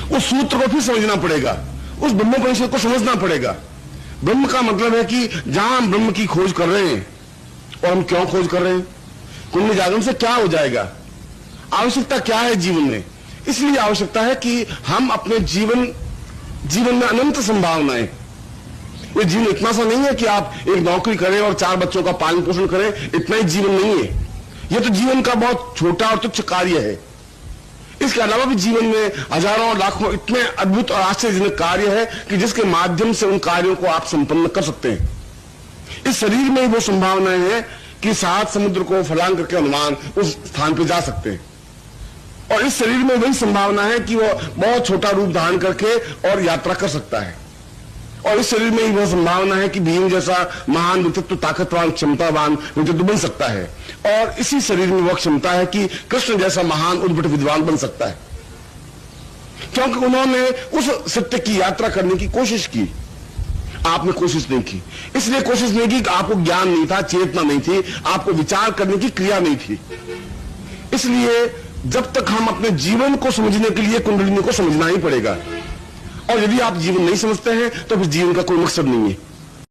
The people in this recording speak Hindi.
उस सूत्र को फिर समझना पड़ेगा, उस ब्रह्मोपनिषद को समझना पड़ेगा। ब्रह्म का मतलब है कि जहां हम ब्रह्म की खोज कर रहे हैं, और हम क्यों खोज कर रहे हैं, कुंडली जागरण से क्या हो जाएगा, आवश्यकता क्या है जीवन में। इसलिए आवश्यकता है कि हम अपने जीवन में अनंत संभावनाएं, ये जीवन इतना सा नहीं है कि आप एक नौकरी करें और 4 बच्चों का पालन पोषण करें, इतना ही जीवन नहीं है। यह तो जीवन का बहुत छोटा और तुच्छ कार्य है। इसके अलावा भी जीवन में हजारों और लाखों इतने अद्भुत और आश्चर्यजनक कार्य है कि जिसके माध्यम से उन कार्यों को आप संपन्न कर सकते हैं। इस शरीर में ही वो संभावनाएं हैं कि 7 समुद्र को फलांग करके हनुमान उस स्थान पर जा सकते हैं, और इस शरीर में वही संभावना है कि वो बहुत छोटा रूप धारण करके और यात्रा कर सकता है, और इस शरीर में ही वह संभावना है कि भीम जैसा महान व्यक्तित्व, ताकतवान, क्षमतावान व्यक्तित्व बन सकता है, और इसी शरीर में वह क्षमता है कि कृष्ण जैसा महान उद्भट विद्वान बन सकता है, क्योंकि उन्होंने उस सत्य की यात्रा करने की कोशिश की। आपने कोशिश नहीं की, इसलिए कोशिश नहीं की कि आपको ज्ञान नहीं था, चेतना नहीं थी, आपको विचार करने की क्रिया नहीं थी। इसलिए जब तक हम अपने जीवन को समझने के लिए कुंडलिनी को समझना ही पड़ेगा, और यदि आप जीवन नहीं समझते हैं तो फिर जीवन का कोई मकसद नहीं है।